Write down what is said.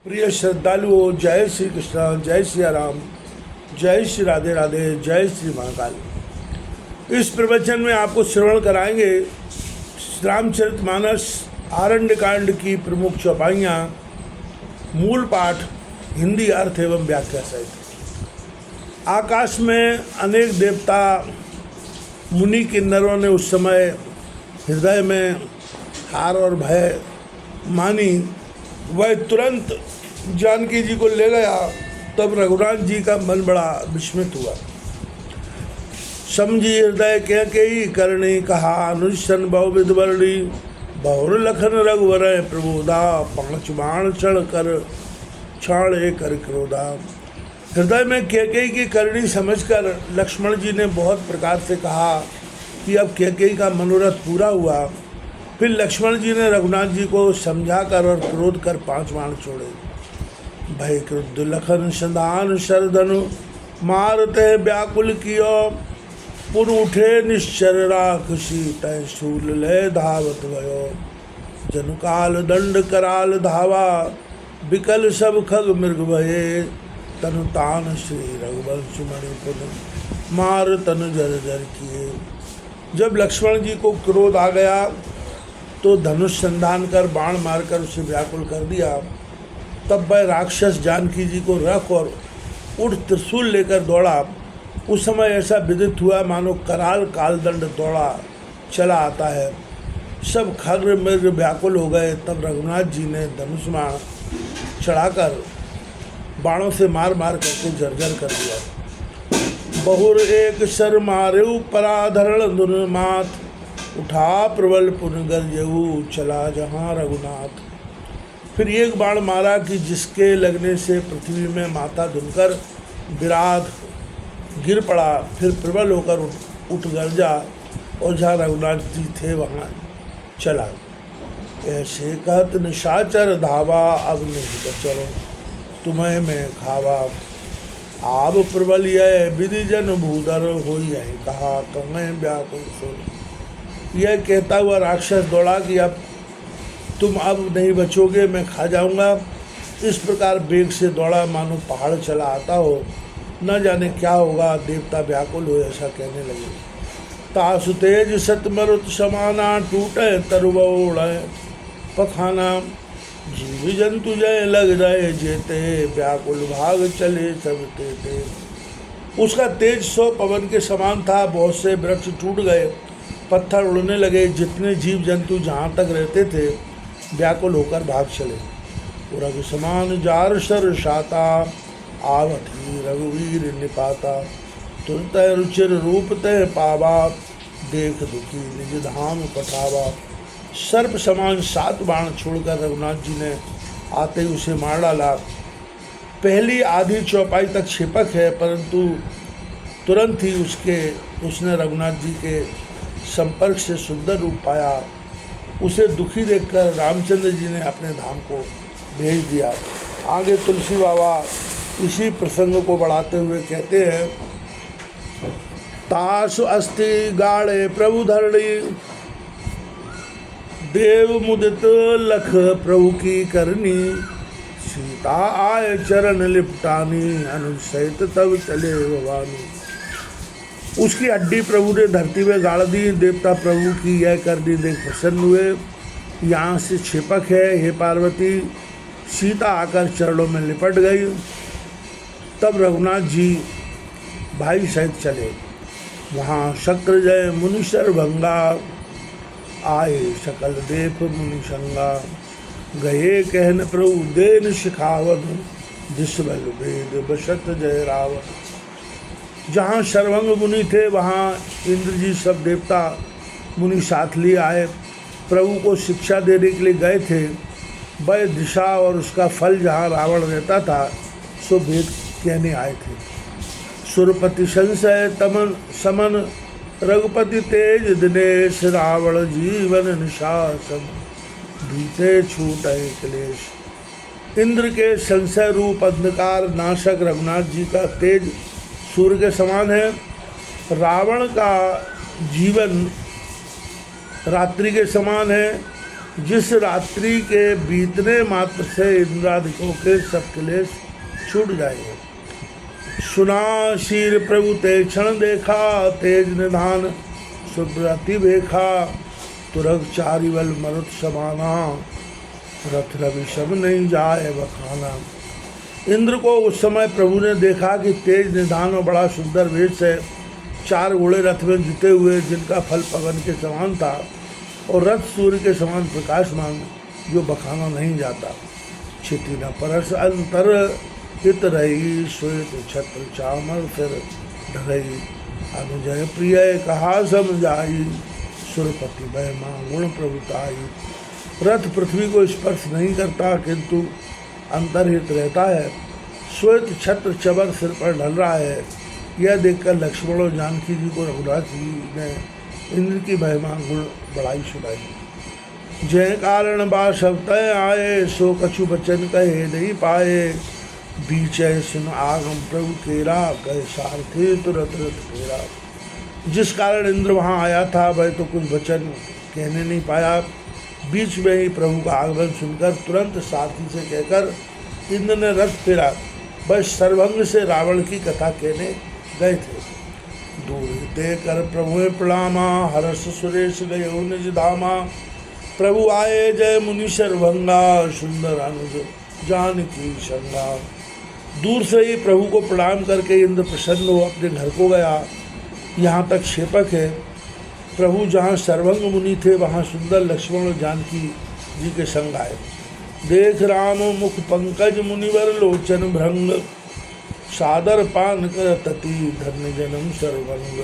प्रिय श्रद्धालुओं, जय श्री कृष्ण, जय सिया राम, जय श्री राधे राधे, जय श्री महाकाल। इस प्रवचन में आपको श्रवण कराएंगे रामचरितमानस आरण्य कांड की प्रमुख चौपाइयाँ, मूल पाठ, हिंदी अर्थ एवं व्याख्या सहित। आकाश में अनेक देवता मुनि किन्नरों ने उस समय हृदय में हार और भय मानी। वह तुरंत जानकी जी को ले गया। तब रघुनाथ जी का मन बड़ा विस्मित हुआ। समझी हृदय कैकेयी करणी, कहा अनुशन बहु विधवर्णी, बहुर लखन रघुवर प्रबोधा, पांच बाण चढ़ कर छाड़े कर क्रोधा। हृदय में कैकेयी की करणी समझकर लक्ष्मण जी ने बहुत प्रकार से कहा कि अब कैकेयी का मनोरथ पूरा हुआ। फिर लक्ष्मण जी ने रघुनाथ जी को समझाकर और क्रोध कर 5 बाण छोड़े। भय क्रुद्ध लखन संधान शरधनु, मारते व्याकुल कियो, पुन उठे निश्चर राक्षसी, तय शूल लय धावत भयो। जनुकाल दंड कराल धावा, विकल सब खग मृग भये, तनु तान श्री रघुवंश मणि पुन, मार तनु जर जर किए। जब लक्ष्मण जी को क्रोध आ गया तो धनुष संधान कर बाण मारकर उसे व्याकुल कर दिया। तब वह राक्षस जानकी जी को रख और उठ त्रिशूल लेकर दौड़ा। उस समय ऐसा विदित हुआ मानो कराल कालदंड दौड़ा चला आता है। सब खग्र मृग व्याकुल हो गए। तब रघुनाथ जी ने धनुष बाण चढ़ाकर बाणों से मार मार करके जर्जर कर दिया। बहुर एक सर मारेऊ पराधरण दुर्मात, उठा प्रबल पुन गरजेऊ, चला जहाँ रघुनाथ। फिर एक बाण मारा कि जिसके लगने से पृथ्वी में माथा धुनकर विराट गिर पड़ा। फिर प्रबल होकर उठ गरजा और जहाँ रघुनाथ जी थे वहाँ चला। ऐसे कहत निशाचर धावा, अब नहीं बचरो तुम्हें मैं खावा। आब प्रबल यह विधि जन भूधर होई है, कहा तुम्हें व्याकुल सुन। यह कहता हुआ राक्षस दौड़ा कि अब तुम अब नहीं बचोगे, मैं खा जाऊंगा। इस प्रकार वेग से दौड़ा मानो पहाड़ चला आता हो। न जाने क्या होगा, देवता व्याकुल हो ऐसा कहने लगे। तासु तेज सतमरुत समाना, टूटे तरुबोड़ पखाना, जीव जंतु जय लग जाए जेते, व्याकुल भाग चले सब तेते। उसका तेज 100 पवन के समान था। बहुत से वृक्ष टूट गए, पत्थर उड़ने लगे। जितने जीव जंतु जहाँ तक रहते थे व्याकुल होकर भाग चले। रघु समान जार सर शाता, आवत ही रघुवीर निपाता, तुरत रुचिर रूप तय पावा, देख दुखी निज धाम पठावा। सर्प समान 7 बाण छोड़कर रघुनाथ जी ने आते ही उसे मार डाला। पहली आधी चौपाई तक छिपक है, परंतु तुरंत ही उसने रघुनाथ जी के संपर्क से सुंदर रूप पाया। उसे दुखी देखकर रामचंद्र जी ने अपने धाम को भेज दिया। आगे तुलसी बाबा इसी प्रसंग को बढ़ाते हुए कहते हैं, तासु अस्ति गाढ़े प्रभु धरणी, देव मुदित लख प्रभु की करनी, सीता आए चरण लिपटानी, अनुज सहित तब चले भवानी। उसकी हड्डी प्रभु ने धरती में गाड़ दी। देवता प्रभु की यह करनी देख प्रसन्न हुए। यहाँ से छिपक है, हे पार्वती। सीता आकर चरणों में लिपट गई। तब रघुनाथ जी भाई सहित चले। वहाँ शक्र जय मुनिशर भंगा, आए सकल देव मुनिशंगा, गए कहन प्रभु देन शिखावत, जिस बल वेद बशत जय रावण। जहाँ सर्वंग मुनि थे वहाँ इंद्र जी सब देवता मुनि साथ लिए आए। प्रभु को शिक्षा देने के लिए गए थे। वह दिशा और उसका फल जहाँ रावण रहता था सो भेद कहने आए थे। सुरपति संशय तमन समन, रघुपति तेज दिनेश, रावण जीवन निशासन, बीते छूटे क्लेश। इंद्र के संशय रूप अंधकार नाशक रघुनाथ जी का तेज सूर्य के समान है। रावण का जीवन रात्रि के समान है। जिस रात्रि के बीतने मात्र से इंद्रादिकों के सब क्लेश छूट जाएंगे। सुना शीर प्रभु ते क्षण देखा, तेज निधान सुब्रति देखा, तुरग चारि बल मरुत समाना, रथ रवि सब नहीं जाए बखाना। इंद्र को उस समय प्रभु ने देखा कि तेज निधान और बड़ा सुंदर वेश है, 4 घोड़े रथ में जुटे हुए, जिनका फल पवन के समान था और रथ सूर्य के समान प्रकाशमान, जो बखाना नहीं जाता। क्षिति न परस अंतर हित रही, श्वेत छत्र चामर फिर ढरई, अनुजय प्रिय कहा समझाई, सुरपति महिमा गुण प्रभुताई। रथ पृथ्वी को स्पर्श नहीं करता किंतु अंतर्हित रहता है, श्वेत छत्र चबर सिर पर ढल रहा है। यह देखकर लक्ष्मण और जानकी जी को रघुनाथ जी ने इंद्र की महिमा गुण बड़ाई सुनाई। जय कारण बा सब तय आए, सो कछु बचन कहे नहीं पाए, बीच सुन आगम प्रभु केरा, कहे सारथी तुरंत रथ फेरा। जिस कारण इंद्र वहाँ आया था वह तो कुछ वचन कहने नहीं पाया, बीच में ही प्रभु का आगमन सुनकर तुरंत सारथी से कहकर इंद्र ने रथ फेरा। वह सर्वंग से रावण की कथा कहने गए थे। दूर ते कर प्रभु प्रणामा, हर्ष सुरेश गयो निज धामा, प्रभु आए जय मुनि सर्वंगा, सुंदर अनुज जानकी संगा। दूर से ही प्रभु को प्रणाम करके इंद्र प्रसन्न हो अपने घर को गया। यहाँ तक क्षेपक है, प्रभु जहाँ सर्वंग मुनि थे वहाँ सुंदर लक्ष्मण और जानकी जी के संग आए। देख राम मुख पंकज मुनिवर लोचन भ्रंग, सादर पान कर तति धन्य जन्म सर्वंग।